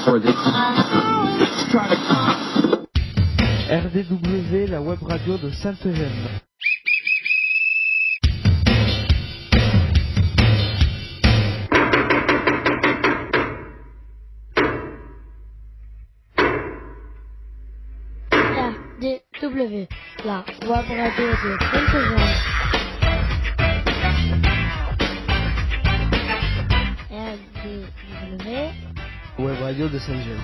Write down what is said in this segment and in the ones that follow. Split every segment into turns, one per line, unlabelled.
RDW, la web radio de Sainte-Eugène.
RDW, la web radio de Sainte-Eugène. RDW,
Web radio de Sainte-Eugène.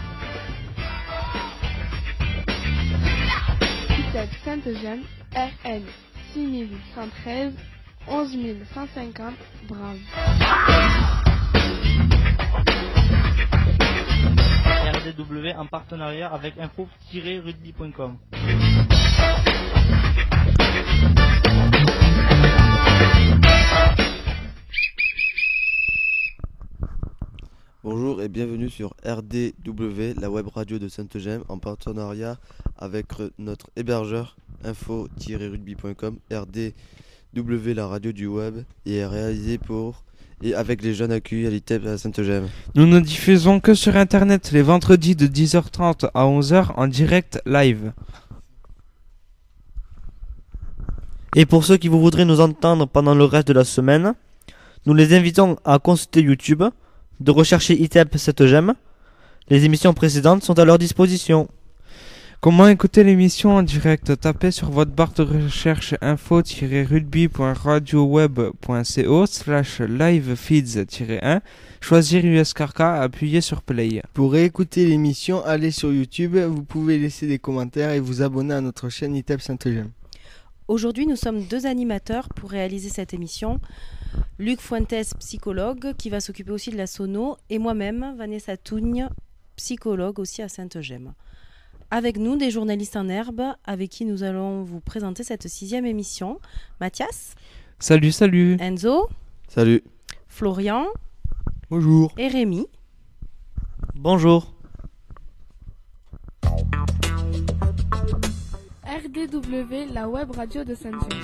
ITEP Sainte-Eugène, RN 6113, 11150, Brave.
RDW en partenariat avec info-rugby.com.
Bonjour et bienvenue sur RDW, la web radio de Sainte-Eugène, en partenariat avec notre hébergeur info-rugby.com. RDW, la radio du web, est réalisée pour et avec les jeunes accueillis à l'ITEP à Sainte-Eugène.
Nous ne diffusons que sur internet les vendredis de 10h30 à 11h en direct live.
Et pour ceux qui voudraient nous entendre pendant le reste de la semaine, nous les invitons à consulter YouTube, de rechercher ITEP Sainte-Eugène. Les émissions précédentes sont à leur disposition.
Comment écouter l'émission en direct? Tapez sur votre barre de recherche info-rugby.radioweb.co/livefeeds-1, choisir USKK, appuyez sur Play.
Pour réécouter l'émission, allez sur YouTube, vous pouvez laisser des commentaires et vous abonner à notre chaîne ITEP Sainte-Eugène.
Aujourd'hui, nous sommes deux animateurs pour réaliser cette émission. Luc Fuentes, psychologue, qui va s'occuper aussi de la sono, et moi-même, Vanessa Tougne, psychologue aussi à Sainte-Eugène. Avec nous, des journalistes en herbe, avec qui nous allons vous présenter cette 6e émission. Mathias.
Salut, salut.
Enzo.
Salut.
Florian.
Bonjour.
Et Rémi.
Bonjour.
RDW, la web radio de Sainte-Eugène.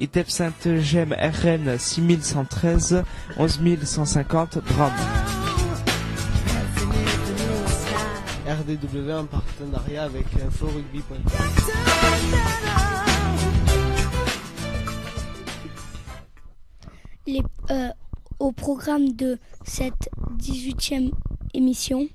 ITEP Sainte-Eugène, RN 6113, 11150, Drame.
RDW en partenariat avec info-rugby.com.
Au programme de cette 18e émission.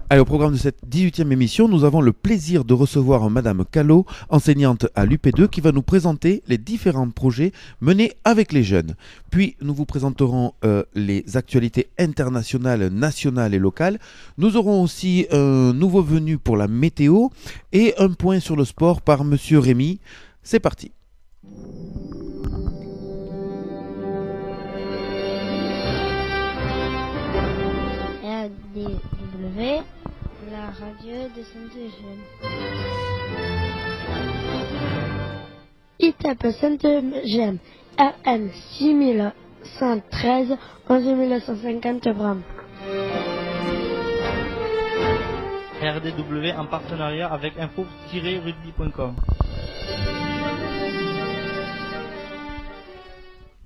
Allez, au programme de cette 18e émission, nous avons le plaisir de recevoir Madame Callot, enseignante à l'UP2, qui va nous présenter les différents projets menés avec les jeunes. Puis, nous vous présenterons les actualités internationales, nationales et locales. Nous aurons aussi un nouveau venu pour la météo et un point sur le sport par Monsieur Rémi. C'est parti.
RDW, la radio de Sainte-Eugène. ITEP Sainte-Eugène, RN 6113, 11150 Bram.
RDW en partenariat avec info-rugby.com.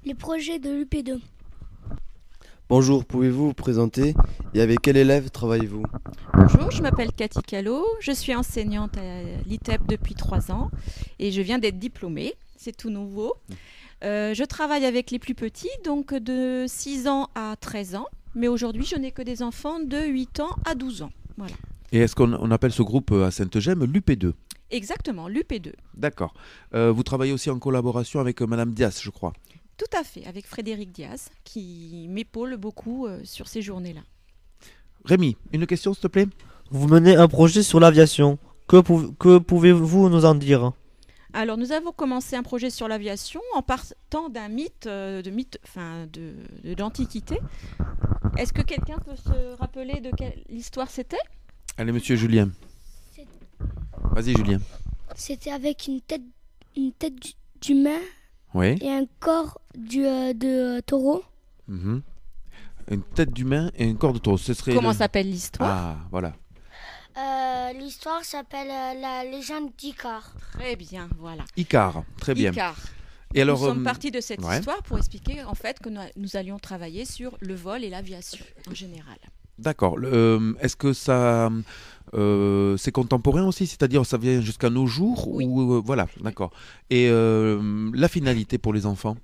Les projets de l'UP2.
Bonjour, pouvez-vous vous présenter et avec quel élève travaillez-vous?
Bonjour, je m'appelle Cathy Callot, je suis enseignante à l'ITEP depuis 3 ans et je viens d'être diplômée, c'est tout nouveau. Je travaille avec les plus petits, donc de 6 ans à 13 ans, mais aujourd'hui je n'ai que des enfants de 8 ans à 12 ans. Voilà.
Et est-ce qu'on appelle ce groupe à Sainte-Eugène l'UP2?
Exactement, l'UP2.
D'accord. Vous travaillez aussi en collaboration avec Madame Dias, je crois.
Tout à fait, avec Frédéric Diaz, qui m'épaule beaucoup sur ces journées-là.
Rémi, une question s'il te plaît?
Vous menez un projet sur l'aviation. Que pouvez-vous nous en dire?
Alors, nous avons commencé un projet sur l'aviation en partant d'un mythe de l'Antiquité. Est-ce que quelqu'un peut se rappeler de quelle histoire c'était?
Allez, Monsieur Julien. Vas-y, Julien.
C'était avec une tête d'humain.
Oui.
Et un corps de taureau.
Une tête d'humain et un corps de taureau.
Comment s'appelle l'histoire?
Ah, voilà.
L'histoire s'appelle la légende d'Icare.
Très bien, voilà.
Icare, très bien.
Icare.
Et alors,
nous sommes partis de cette
ouais.
histoire pour expliquer en fait que nous allions travailler sur le vol et l'aviation en général.
D'accord. Est-ce que ça, c'est contemporain aussi, c'est-à-dire ça vient jusqu'à nos jours
Oui.
ou voilà, d'accord. Et la finalité pour les enfants?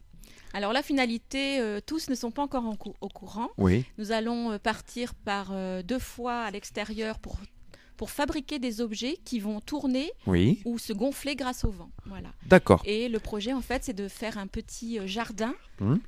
Alors la finalité, tous ne sont pas encore au courant.
Oui.
Nous allons partir par 2 fois à l'extérieur pour fabriquer des objets qui vont tourner
Oui.
ou se gonfler grâce au vent. Voilà.
D'accord.
Et le projet, en fait, c'est de faire un petit jardin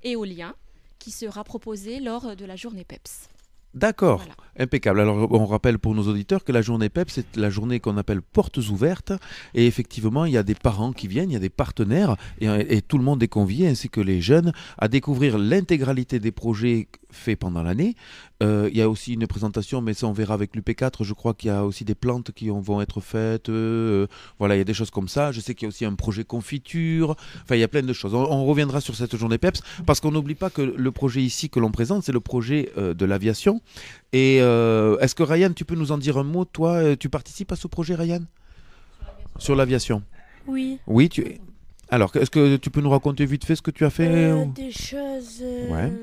éolien qui sera proposé lors de la journée PEPS.
D'accord,
Voilà.
impeccable. Alors on rappelle pour nos auditeurs que la journée PEP, c'est la journée qu'on appelle portes ouvertes. Et effectivement, il y a des parents qui viennent, il y a des partenaires, et tout le monde est convié, ainsi que les jeunes, à découvrir l'intégralité des projets faits pendant l'année. Il y a aussi une présentation, mais ça on verra avec l'UP4, je crois qu'il y a aussi des plantes qui vont être faites. Voilà, il y a des choses comme ça. Je sais qu'il y a aussi un projet confiture. Enfin, il y a plein de choses. On reviendra sur cette journée PEPS, parce qu'on n'oublie pas que le projet ici que l'on présente, c'est le projet de l'aviation. Et est-ce que Ryan, tu peux nous en dire un mot? Toi, tu participes à ce projet, Ryan? Sur l'aviation?
Oui.
Oui, alors, est-ce que tu peux nous raconter vite fait ce que tu as fait ou...
Des choses
Ouais.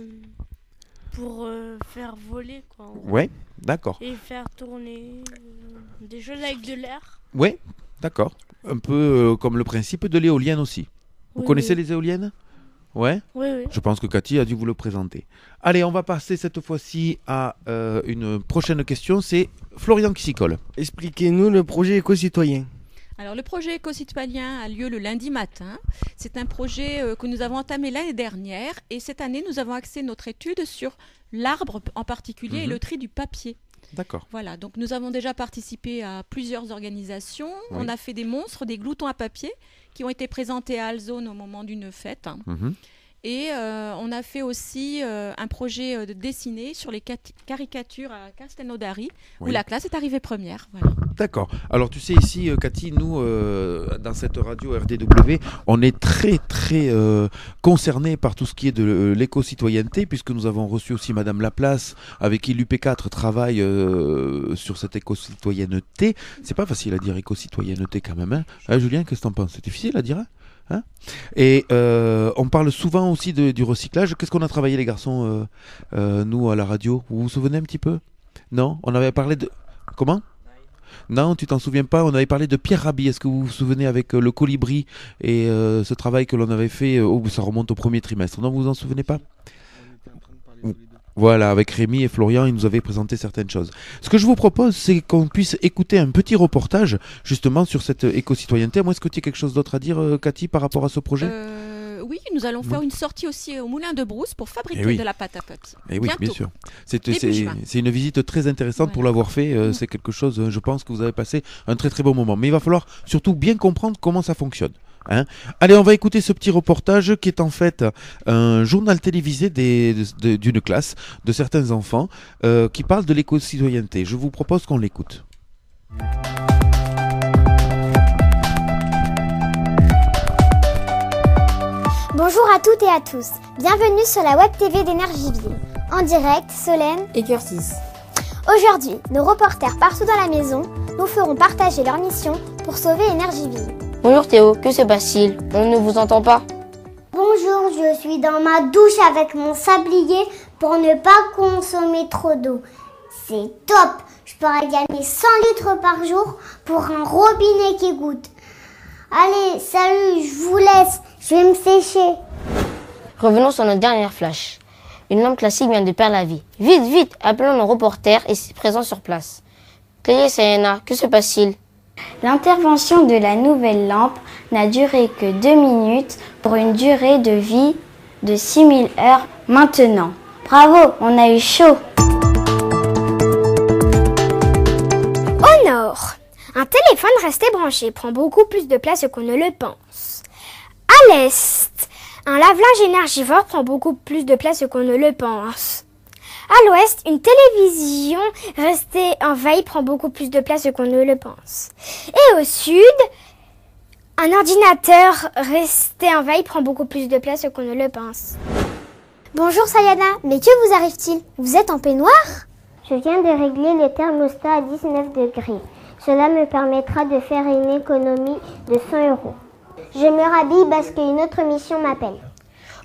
pour faire voler, quoi.
Ouais, d'accord.
Et faire tourner des choses avec de l'air.
Ouais, d'accord. Un peu comme le principe de l'éolienne aussi. Vous
Oui,
connaissez
oui.
les éoliennes? Ouais.
Oui, oui.
Je pense que Cathy a dû vous le présenter. Allez, on va passer cette fois-ci à une prochaine question. C'est Florian qui s'y colle.
Expliquez-nous le projet éco-citoyen.
Alors le projet éco-citoyen a lieu le lundi matin. C'est un projet que nous avons entamé l'année dernière et cette année nous avons axé notre étude sur l'arbre en particulier et le tri du papier.
D'accord.
Voilà, donc nous avons déjà participé à plusieurs organisations.
Oui.
On a fait des monstres, des gloutons à papier qui ont été présentés à Alzone au moment d'une fête.
Mhm.
Et on a fait aussi un projet de dessiné sur les caricatures à Castelnaudary, où
Oui.
la classe est arrivée première. Voilà.
D'accord. Alors tu sais ici, Cathy, nous, dans cette radio RDW, on est très très concernés par tout ce qui est de l'éco-citoyenneté, puisque nous avons reçu aussi Madame Laplace, avec qui l'UP4 travaille sur cette éco-citoyenneté. C'est pas facile à dire éco-citoyenneté quand même, hein, Julien, qu'est-ce que t'en penses? C'est difficile à dire, hein? Et on parle souvent aussi du recyclage. Qu'est-ce qu'on a travaillé les garçons, nous à la radio? Vous vous souvenez un petit peu? Non? On avait parlé de... Comment? Non, tu t'en souviens pas? On avait parlé de Pierre Rabhi. Est-ce que vous vous souvenez avec le colibri et ce travail que l'on avait fait? Ça remonte au premier trimestre. Non, vous vous en souvenez pas? Voilà, avec Rémi et Florian, ils nous avaient présenté certaines choses. Ce que je vous propose, c'est qu'on puisse écouter un petit reportage justement sur cette éco-citoyenneté. Moi, est-ce que tu as quelque chose d'autre à dire, Cathy, par rapport à ce projet?
Oui, nous allons faire une sortie aussi au Moulin de Brousse pour fabriquer
oui.
de la pâte à papier.
Eh oui,
Bientôt.
bien sûr.
Début juin.
C'est une visite très intéressante pour l'avoir fait. C'est quelque chose, je pense que vous avez passé un très très bon moment. Mais il va falloir surtout bien comprendre comment ça fonctionne. Hein. Allez, on va écouter ce petit reportage qui est en fait un journal télévisé d'une classe, de certains enfants, qui parle de l'éco-citoyenneté. Je vous propose qu'on l'écoute.
Bonjour à toutes et à tous, bienvenue sur la web TV d'Énergieville. En direct, Solène et Curtis. Aujourd'hui, nos reporters partout dans la maison nous feront partager leur mission pour sauver Énergieville.
Bonjour Théo, que se passe-t-il? On ne vous entend pas.
Bonjour, je suis dans ma douche avec mon sablier pour ne pas consommer trop d'eau. C'est top, je pourrais gagner 100 litres par jour pour un robinet qui goûte. Allez, salut, je vous laisse, je vais me sécher.
Revenons sur notre dernière flash. Une lampe classique vient de perdre la vie. Vite, vite, appelons nos reporters présents sur place. Cléa et Sayana, que se passe-t-il?
L'intervention de la nouvelle lampe n'a duré que 2 minutes pour une durée de vie de 6000 heures maintenant. Bravo, on a eu chaud. Au nord, un téléphone resté branché prend beaucoup plus de place qu'on ne le pense. À l'est, un lave-linge énergivore prend beaucoup plus de place qu'on ne le pense. À l'ouest, une télévision restée en veille prend beaucoup plus de place qu'on ne le pense. Et au sud, un ordinateur resté en veille prend beaucoup plus de place qu'on ne le pense. Bonjour Sayana, mais que vous arrive-t-il? Vous êtes en peignoir? Je viens de régler le thermostat à 19 degrés. Cela me permettra de faire une économie de 100 €. Je me rhabille parce qu'une autre mission m'appelle.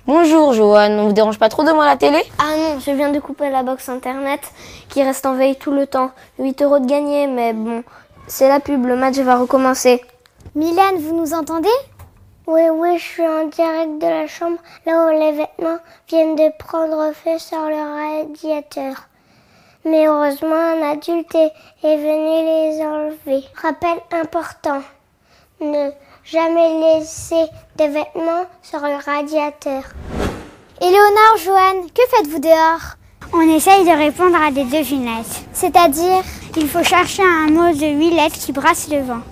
Bonjour Joanne, on vous dérange pas trop devant la télé?
Ah non, je viens de couper la box internet qui reste en veille tout le temps. 8 € de gagné, mais bon, c'est la pub, le match va recommencer.
Mylène, vous nous entendez?
Oui, je suis en direct de la chambre, là où les vêtements viennent de prendre feu sur le radiateur. Mais heureusement, un adulte est venu les enlever. Rappel important, ne jamais laisser de vêtements sur le radiateur.
Éléonore, Joanne, que faites-vous dehors?
On essaye de répondre à des devinettes.
C'est-à-dire?
Il faut chercher un mot de 8 lettres qui brasse le vent.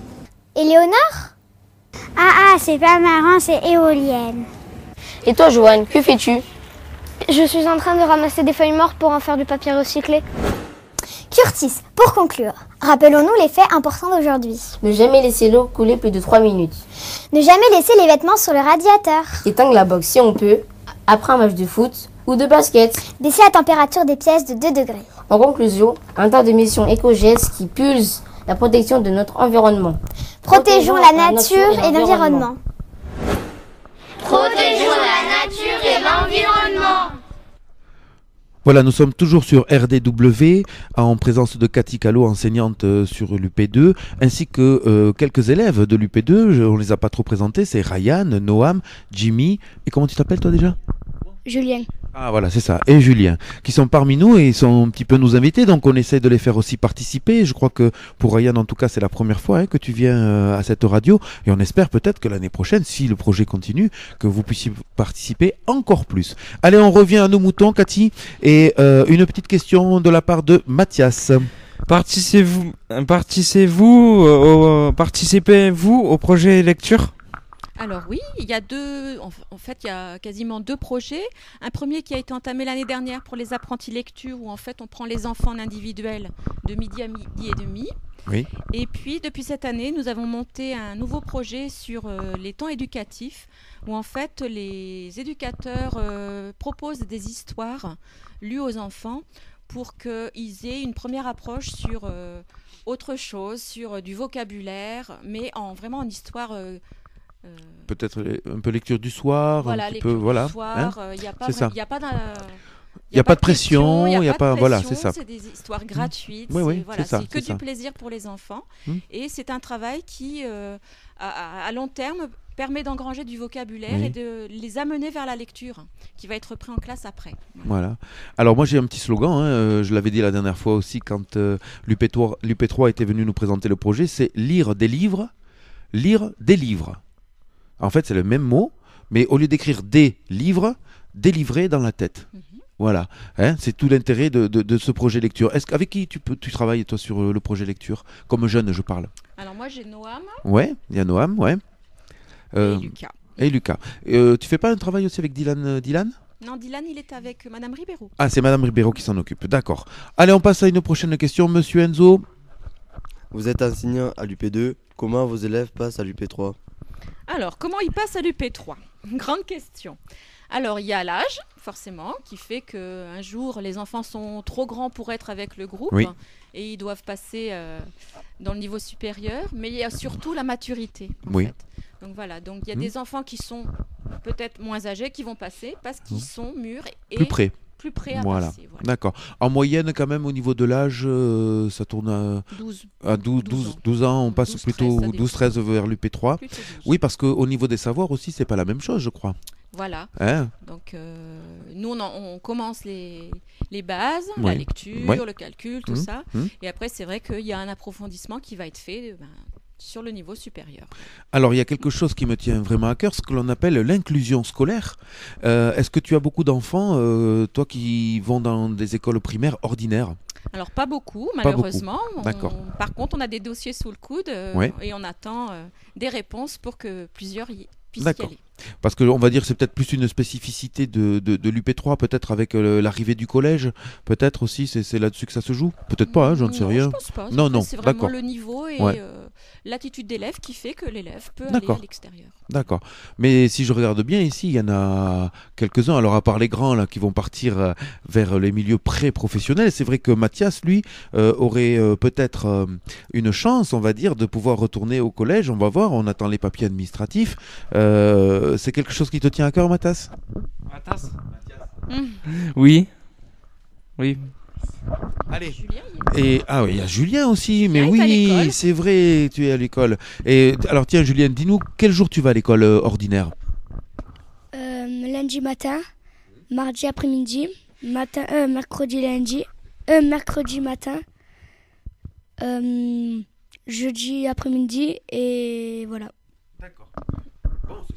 Éléonore?
Ah, c'est pas marrant, c'est éolienne.
Et toi Joanne, que fais-tu?
Je suis en train de ramasser des feuilles mortes pour en faire du papier recyclé.
Curtis, pour conclure, rappelons-nous les faits importants d'aujourd'hui.
Ne jamais laisser l'eau couler plus de 3 minutes.
Ne jamais laisser les vêtements sur le radiateur.
Éteindre la box si on peut, après un match de foot ou de basket.
Baisser la température des pièces de 2 degrés.
En conclusion, un tas de missions éco-gestes qui pulsent la protection de notre environnement.
Protégeons la nature et l'environnement.
Protégeons la nature et l'environnement.
Voilà, nous sommes toujours sur RDW en présence de Cathy Callot, enseignante sur l'UP2, ainsi que quelques élèves de l'UP2. On les a pas trop présentés, c'est Ryan, Noam, Jimmy, et comment tu t'appelles toi déjà?
Julien.
Ah voilà, c'est ça, et Julien, qui sont parmi nous et ils sont un petit peu nos invités, donc on essaie de les faire aussi participer. Je crois que pour Ryan, en tout cas, c'est la première fois que tu viens à cette radio, et on espère peut-être que l'année prochaine, si le projet continue, que vous puissiez participer encore plus. Allez, on revient à nos moutons, Cathy, et une petite question de la part de Mathias.
Participez-vous au projet lecture?
Alors oui, il y a il y a quasiment 2 projets. Un premier qui a été entamé l'année dernière pour les apprentis lecture, où en fait on prend les enfants en individuel de midi à midi et demi.
Oui.
Et puis depuis cette année, nous avons monté un nouveau projet sur les temps éducatifs, où en fait les éducateurs proposent des histoires lues aux enfants pour qu'ils aient une première approche sur autre chose, sur du vocabulaire, mais vraiment en histoire.
Peut-être un peu lecture du soir,
voilà,
un petit peu,
du soir,
hein,
il n'y a
pas de pression, il n'y a pas, voilà, c'est ça.
C'est des histoires gratuites,
oui,
voilà,
c'est
que
ça.
du plaisir pour les enfants. Et c'est un travail qui, à long terme, permet d'engranger du vocabulaire et de les amener vers la lecture, qui va être repris en classe après.
Voilà. Alors moi j'ai un petit slogan, je l'avais dit la dernière fois aussi quand l'UP3 était venu nous présenter le projet, c'est lire des livres, lire des livres. En fait, c'est le même mot, mais au lieu d'écrire des livres, délivrer dans la tête. Voilà, hein, c'est tout l'intérêt de ce projet lecture. Avec qui tu travailles, toi, sur le projet lecture? Comme jeune, je parle.
Alors moi, j'ai Noam.
Ouais, il y a Noam, ouais.
Et Lucas.
Et Lucas. Tu fais pas un travail aussi avec Dylan?
Non, Dylan, il est avec Madame Ribeiro.
Ah, c'est Madame Ribeiro qui s'en occupe, d'accord. Allez, on passe à une prochaine question. Monsieur Enzo.
Vous êtes enseignant à l'UP2, comment vos élèves passent à l'UP3?
Alors, comment ils passent à l'UP3? Grande question. Alors, il y a l'âge, forcément, qui fait qu'un jour, les enfants sont trop grands pour être avec le groupe et ils doivent passer dans le niveau supérieur. Mais il y a surtout la maturité, en fait. Donc voilà, donc il y a des enfants qui sont peut-être moins âgés qui vont passer parce qu'ils sont mûrs et
plus près
à passer. Voilà.
D'accord. En moyenne, quand même, au niveau de l'âge, ça tourne à 12 ans. On passe plutôt 12-13 vers l'UP3. Oui, parce qu'au niveau des savoirs aussi, c'est pas la même chose, je crois.
Voilà.
Hein?
Donc, nous, on commence les bases, la lecture, le calcul, tout ça. Et après, c'est vrai qu'il y a un approfondissement qui va être fait sur le niveau supérieur.
Alors, il y a quelque chose qui me tient vraiment à cœur, ce que l'on appelle l'inclusion scolaire. Est-ce que tu as beaucoup d'enfants, toi, qui vont dans des écoles primaires ordinaires?
Alors, pas beaucoup, malheureusement.
D'accord.
Par contre, on a des dossiers sous le coude et on attend des réponses pour que plusieurs puissent y aller.
Parce que on va dire que c'est peut-être plus une spécificité de l'UP3, peut-être avec l'arrivée du collège, peut-être aussi, c'est là-dessus que ça se joue. Peut-être pas, hein, j'en sais rien.
Je pense pas.
Non, non,
c'est vraiment
d'accord.
le niveau et
Ouais.
l'attitude d'élève qui fait que l'élève peut aller à l'extérieur.
D'accord. Mais si je regarde bien ici, il y en a quelques-uns, alors à part les grands là, qui vont partir vers les milieux pré-professionnels, c'est vrai que Mathias, lui, aurait peut-être une chance, on va dire, de pouvoir retourner au collège. On va voir, on attend les papiers administratifs. C'est quelque chose qui te tient à cœur, Mathias?
Mathias. Oui. Oui.
Allez. Et oui, il y a Julien aussi, mais
Julien est à
oui,
l'école.
c'est vrai, tu es à l'école. Et alors tiens, Julien, dis-nous quel jour tu vas à l'école ordinaire?
Lundi matin, mardi après-midi, mercredi matin, jeudi après-midi et voilà.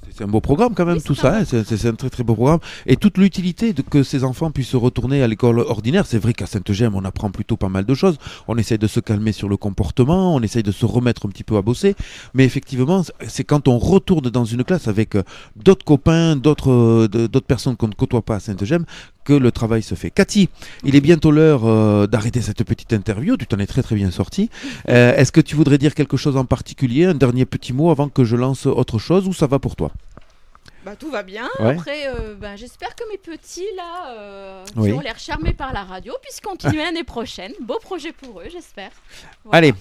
C'est un beau programme quand même, tout ça, hein, c'est un très très beau programme. Et toute l'utilité que ces enfants puissent retourner à l'école ordinaire, c'est vrai qu'à Sainte-Gemme, on apprend plutôt pas mal de choses. On essaye de se calmer sur le comportement, on essaye de se remettre un petit peu à bosser. Mais effectivement, c'est quand on retourne dans une classe avec d'autres copains, d'autres personnes qu'on ne côtoie pas à Sainte-Gemme, que le travail se fait. Cathy, il est bientôt l'heure d'arrêter cette petite interview. Tu t'en es très très bien sorti. Est-ce que tu voudrais dire quelque chose en particulier, un dernier petit mot avant que je lance autre chose, ou ça va pour toi?
Tout va bien.
Ouais.
Après, j'espère que mes petits là,
Oui.
qui ont l'air charmés par la radio, puissent continuer l'année prochaine. Beau projet pour eux, j'espère.
Allez,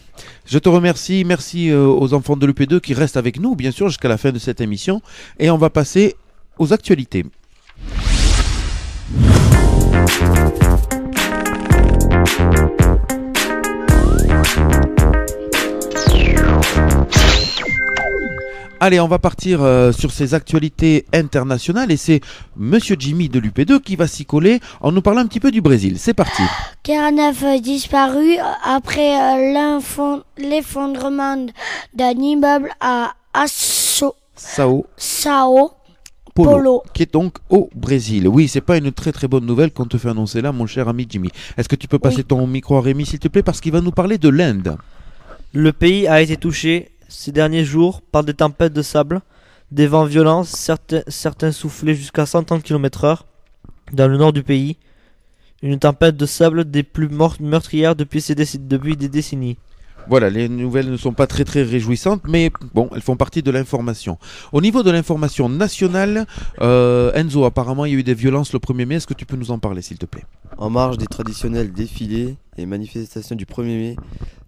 je te remercie. Merci aux enfants de l'UP2 qui restent avec nous, bien sûr, jusqu'à la fin de cette émission. Et on va passer aux actualités. Allez, on va partir sur ces actualités internationales et c'est Monsieur Jimmy de l'UP2 qui va s'y coller en nous parlant un petit peu du Brésil. C'est parti.
49 disparus après l'effondrement d'un immeuble à
Sao
Paulo,
qui est donc au Brésil. Oui, c'est pas une très très bonne nouvelle qu'on te fait annoncer là, mon cher ami Jimmy. Est-ce que tu peux passer ton micro à Rémi, s'il te plaît, parce qu'il va nous parler de l'Inde.
Le pays a été touché ces derniers jours par des tempêtes de sable, des vents violents, certains soufflaient jusqu'à 130 km/h dans le nord du pays. Une tempête de sable des plus meurtrières depuis des décennies.
Voilà, les nouvelles ne sont pas très très réjouissantes, mais bon, elles font partie de l'information. Au niveau de l'information nationale, Enzo, apparemment il y a eu des violences le 1er mai, est-ce que tu peux nous en parler s'il te plaît?
En marge des traditionnels défilés et manifestations du 1er mai,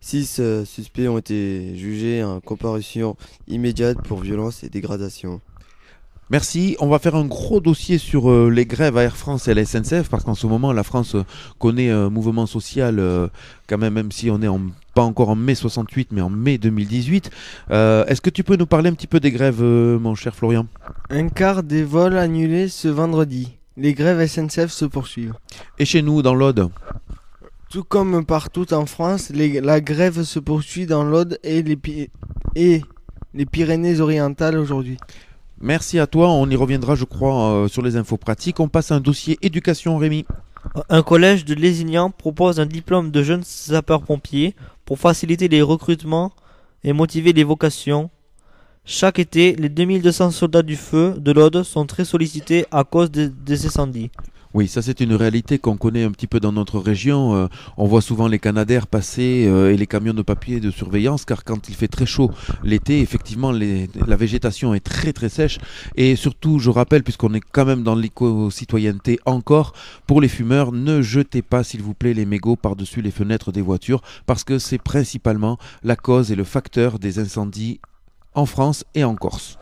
6 suspects ont été jugés en comparution immédiate pour violence et dégradation.
Merci. On va faire un gros dossier sur les grèves à Air France et à la SNCF parce qu'en ce moment la France connaît un mouvement social quand même si on est pas encore en mai 68 mais en mai 2018. Est-ce que tu peux nous parler un petit peu des grèves, mon cher Florian?
Un quart des vols annulés ce vendredi. Les grèves SNCF se poursuivent.
Et chez nous, dans l'Aude?
Tout comme partout en France, la grève se poursuit dans l'Aude et les Pyrénées-Orientales aujourd'hui.
Merci à toi, on y reviendra je crois sur les infos pratiques. On passe à un dossier éducation, Rémi.
Un collège de Lézignan propose un diplôme de jeunes sapeurs-pompiers pour faciliter les recrutements et motiver les vocations. Chaque été, les 2200 soldats du feu de l'Aude sont très sollicités à cause des incendies.
Oui, ça c'est une réalité qu'on connaît un petit peu dans notre région. On voit souvent les Canadair passer et les camions de papier de surveillance car quand il fait très chaud l'été, effectivement la végétation est très très sèche et surtout je rappelle puisqu'on est quand même dans l'éco-citoyenneté encore, pour les fumeurs, ne jetez pas s'il vous plaît les mégots par-dessus les fenêtres des voitures parce que c'est principalement la cause et le facteur des incendies en France et en Corse.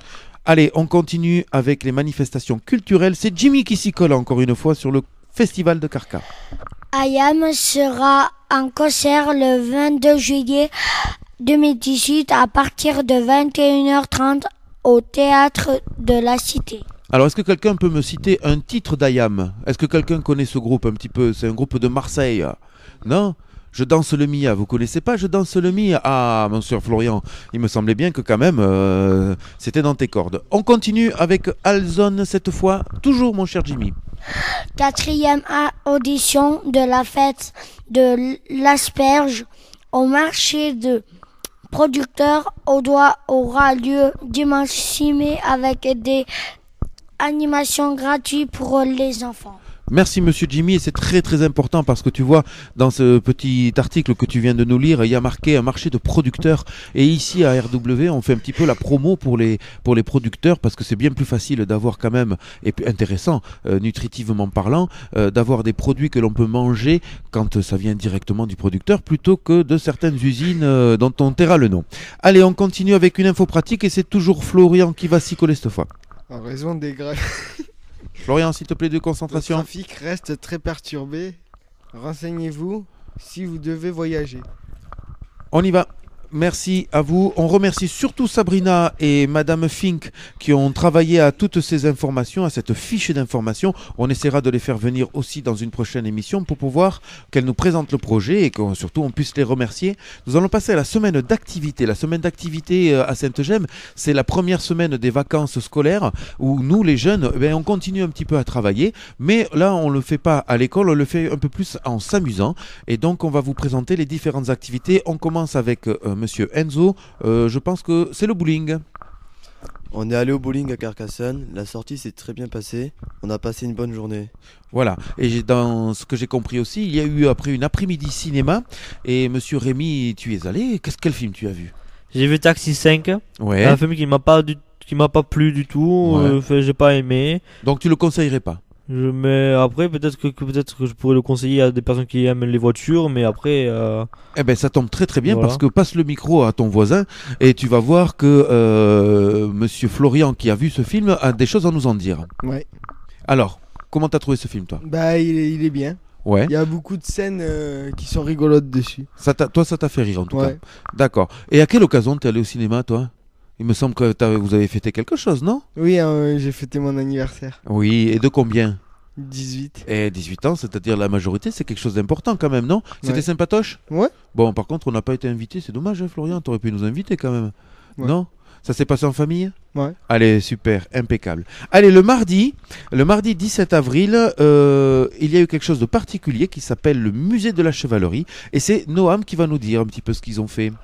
Allez, on continue avec les manifestations culturelles. C'est Jimmy qui s'y colle encore une fois sur le festival de Carca.
Ayam sera en concert le 22 juillet 2018 à partir de 21h30 au théâtre de la Cité.
Alors, est-ce que quelqu'un peut me citer un titre d'Ayam? Est-ce que quelqu'un connaît ce groupe un petit peu? C'est un groupe de Marseille. Non? Je danse le Mia, vous connaissez pas Je danse le Mia? Ah, monsieur Florian, il me semblait bien que quand même, c'était dans tes cordes. On continue avec Alzone cette fois, toujours mon cher Jimmy.
4e audition de la fête de l'asperge au marché de producteurs aura lieu dimanche 6 mai avec des animations gratuites pour les enfants.
Merci Monsieur Jimmy, et c'est très très important parce que tu vois, dans ce petit article que tu viens de nous lire, il y a marqué un marché de producteurs, et ici à RW on fait un petit peu la promo pour les producteurs parce que c'est bien plus facile d'avoir quand même, et plus intéressant nutritivement parlant, d'avoir des produits que l'on peut manger quand ça vient directement du producteur plutôt que de certaines usines dont on taira le nom. Allez, on continue avec une info pratique et c'est toujours Florian qui va s'y coller cette fois.
En raison des grèves.
Florian, s'il te plaît, de concentration.
Le trafic reste très perturbé. Renseignez-vous si vous devez voyager.
On y va. Merci à vous. On remercie surtout Sabrina et Madame Fink qui ont travaillé à toutes ces informations, à cette fiche d'informations. On essaiera de les faire venir aussi dans une prochaine émission pour pouvoir qu'elles nous présentent le projet et que surtout on puisse les remercier. Nous allons passer à la semaine d'activité. La semaine d'activité à Sainte-Gemme, c'est la première semaine des vacances scolaires où nous, les jeunes, on continue un petit peu à travailler. Mais là, on ne le fait pas à l'école, on le fait un peu plus en s'amusant. Et donc, on va vous présenter les différentes activités. On commence avec Monsieur Enzo, je pense que c'est le bowling.
On est allé au bowling à Carcassonne, la sortie s'est très bien passée, on a passé une bonne journée.
Voilà, et dans ce que j'ai compris aussi, il y a eu après une après-midi cinéma, et Monsieur Rémi, tu y es allé, quel film tu as vu?
J'ai vu Taxi 5,
ouais.
Un film qui m'a pas plu du tout,
ouais.
J'ai pas aimé.
Donc tu le conseillerais pas?
Mais après, peut-être que je pourrais le conseiller à des personnes qui aiment les voitures, mais après...
Eh ben ça tombe très très bien,
voilà.
Parce que passe le micro à ton voisin et tu vas voir que Monsieur Florian qui a vu ce film a des choses à nous en dire.
Ouais.
Alors, comment t'as trouvé ce film toi?
Bah il est bien.
Ouais.
Il y a beaucoup de scènes qui sont rigolotes dessus.
Toi ça t'a fait rire en tout
ouais.
cas. D'accord. Et à quelle occasion t'es allé au cinéma toi? Il me semble que vous avez fêté quelque chose, non?
Oui, j'ai fêté mon anniversaire.
Oui, et de combien?
18.
Et 18 ans, c'est-à-dire la majorité, c'est quelque chose d'important quand même, non? C'était
ouais.
sympatoche?
Ouais.
Bon, par contre, on n'a pas été invité, c'est dommage, hein, Florian, t'aurais pu nous inviter quand même.
Ouais.
Non? Ça s'est passé en famille?
Ouais.
Allez, super, impeccable. Allez, le mardi 17 avril, il y a eu quelque chose de particulier qui s'appelle le musée de la chevalerie, et c'est Noam qui va nous dire un petit peu ce qu'ils ont fait.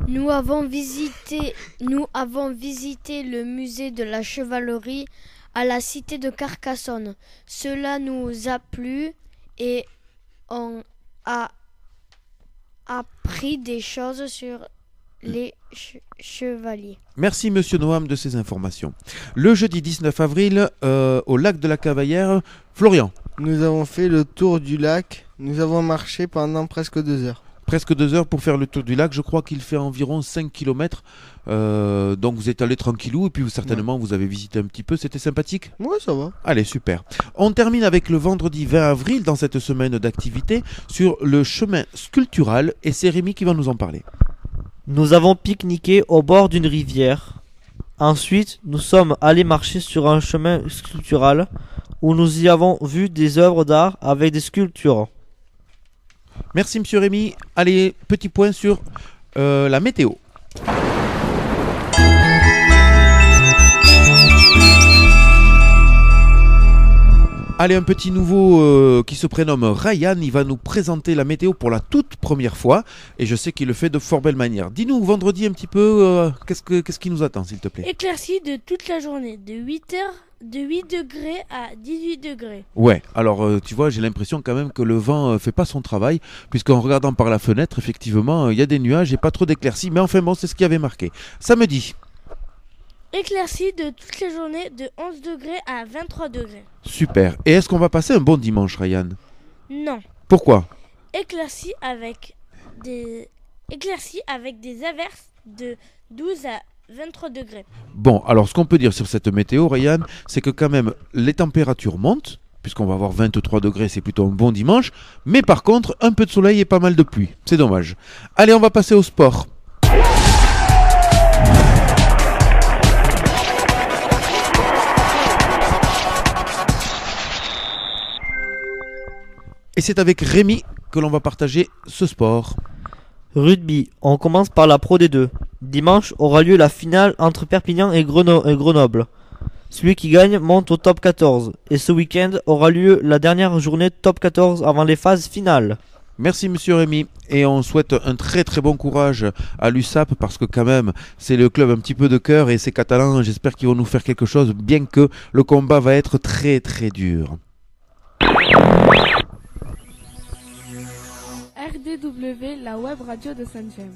Nous avons visité le musée de la chevalerie à la cité de Carcassonne. Cela nous a plu et on a appris des choses sur les chevaliers.
Merci Monsieur Noam de ces informations. Le jeudi 19 avril, au lac de la Cavaillère, Florian.
Nous avons fait le tour du lac. Nous avons marché pendant presque 2 heures.
Presque 2 heures pour faire le tour du lac. Je crois qu'il fait environ 5 km. Donc vous êtes allé tranquillou et puis certainement vous avez visité un petit peu. C'était sympathique?
Ouais, ça va.
Allez, super. On termine avec le vendredi 20 avril dans cette semaine d'activité sur le chemin sculptural et c'est Rémi qui va nous en parler.
Nous avons pique-niqué au bord d'une rivière. Ensuite, nous sommes allés marcher sur un chemin sculptural où nous y avons vu des œuvres d'art avec des sculptures.
Merci Monsieur Rémi. Allez, petit point sur la météo. Allez, un petit nouveau qui se prénomme Ryan, il va nous présenter la météo pour la toute première fois et je sais qu'il le fait de fort belle manière. Dis-nous vendredi un petit peu, qu'est-ce qui nous attend s'il te plaît?
Éclaircie de toute la journée, de 8 degrés à 18 degrés.
Ouais, alors tu vois, j'ai l'impression quand même que le vent fait pas son travail, puisqu'en regardant par la fenêtre, effectivement, il y a des nuages et pas trop d'éclaircies, mais enfin bon, c'est ce qui avait marqué. Samedi.
Éclaircie de toute la journée, de 11 degrés à 23 degrés.
Super. Et est-ce qu'on va passer un bon dimanche, Ryan?
Non.
Pourquoi?
Éclaircie avec des averses de 12 à 23 degrés.
Bon, alors ce qu'on peut dire sur cette météo, Ryan, c'est que quand même les températures montent, puisqu'on va avoir 23 degrés, c'est plutôt un bon dimanche, mais par contre, un peu de soleil et pas mal de pluie. C'est dommage. Allez, on va passer au sport. Et c'est avec Rémi que l'on va partager ce sport.
Rugby, on commence par la Pro D2. Dimanche aura lieu la finale entre Perpignan et Grenoble. Celui qui gagne monte au top 14. Et ce week-end aura lieu la dernière journée top 14 avant les phases finales.
Merci monsieur Rémi et on souhaite un très très bon courage à l'USAP parce que quand même c'est le club un petit peu de cœur et ces Catalans j'espère qu'ils vont nous faire quelque chose bien que le combat va être très très dur.
RDW, la web radio de Saint-Gemme.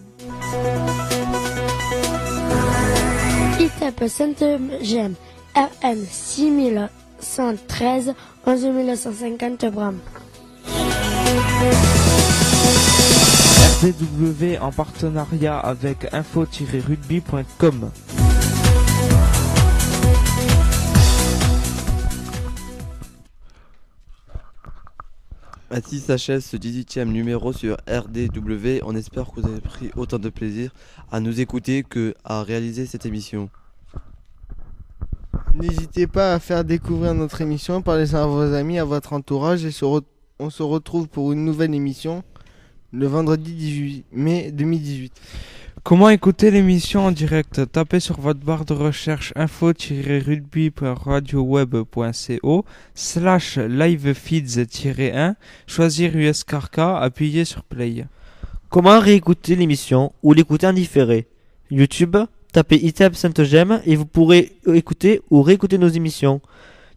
ITEP Saint-Gemme, RN 6113, 11150 Bram.
RDW en partenariat avec info-rugby.com.
Ainsi s'achève ce 18e numéro sur RDW. On espère que vous avez pris autant de plaisir à nous écouter que à réaliser cette émission.
N'hésitez pas à faire découvrir notre émission, parlez-en à vos amis, à votre entourage et on se retrouve pour une nouvelle émission le vendredi 18 mai 2018.
Comment écouter l'émission en direct? Tapez sur votre barre de recherche info-rugby.radioweb.co/livefeeds-1, choisir USKRK, appuyez sur play.
Comment réécouter l'émission ou l'écouter en différé? YouTube, tapez ITEP Saint-Gemme et vous pourrez écouter ou réécouter nos émissions.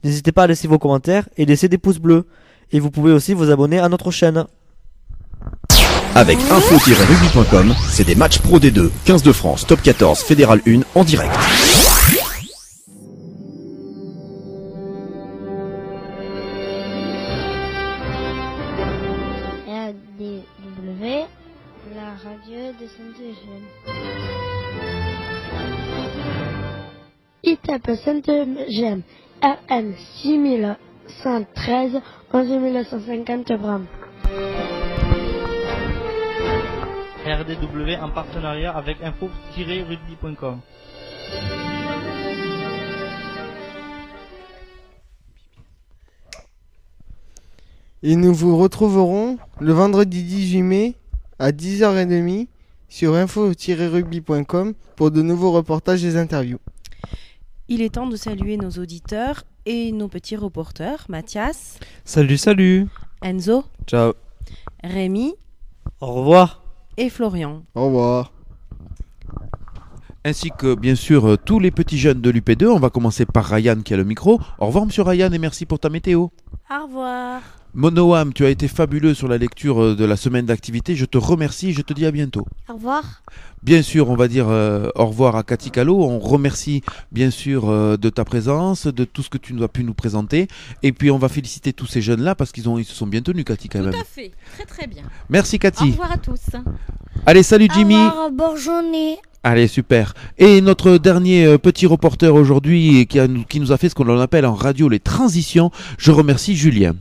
N'hésitez pas à laisser vos commentaires et laisser des pouces bleus. Et vous pouvez aussi vous abonner à notre chaîne.
Avec info-rugby.com, c'est des matchs pro D2, 15 de France, top 14, fédéral 1 en direct.
RDW, la radio de Saint-Gemme.
ITEP Saint-Gemme, RN 6113, 11150 Bram.
RDW en partenariat avec info-rugby.com.
Et nous vous retrouverons le vendredi 18 mai à 10h30 sur info-rugby.com pour de nouveaux reportages et interviews.
Il est temps de saluer nos auditeurs et nos petits reporters. Mathias.
Salut, salut.
Enzo.
Ciao.
Rémi.
Au revoir.
Et Florian.
Au revoir.
Ainsi que bien sûr tous les petits jeunes de l'UP2. On va commencer par Ryan qui a le micro. Au revoir monsieur Ryan et merci pour ta météo.
Au revoir.
Monoam, tu as été fabuleux sur la lecture de la semaine d'activité. Je te remercie et je te dis à bientôt.
Au revoir.
Bien sûr, on va dire au revoir à Cathy Callot. On remercie bien sûr de ta présence, de tout ce que tu nous as pu nous présenter. Et puis on va féliciter tous ces jeunes-là parce qu'ils se sont bien tenus, Cathy, quand même.
Tout à fait, très très bien.
Merci Cathy.
Au revoir à tous.
Allez, salut Jimmy.
Au revoir, bonne journée.
Allez, super. Et notre dernier petit reporter aujourd'hui qui nous a fait ce qu'on appelle en radio les transitions, je remercie Julien.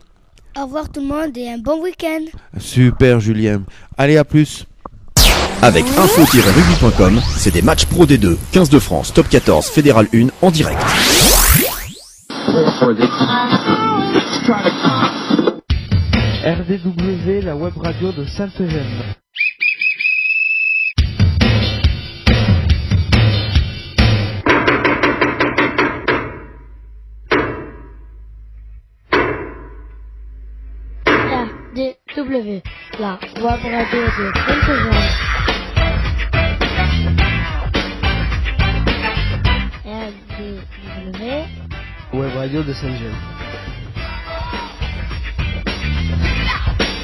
Au revoir tout le monde et un bon week-end.
Super Julien. Allez, à plus.
Avec info-rugby.com, c'est des matchs pro D2, 15 de France, top 14, fédéral 1 en direct.
RDW, la web radio de Saint-Gemme.
RDW, la web radio de Saint-Gemme.
RDW,
web radio de Saint-Gemme.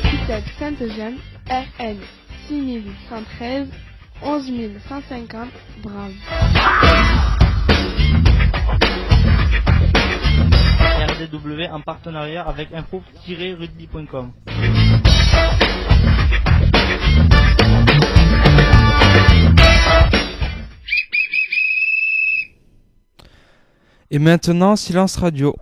ITEP Saint-Gemme, RN 6113, 11150 Bram.
RDW en partenariat avec info-rugby.com.
Et maintenant, silence radio.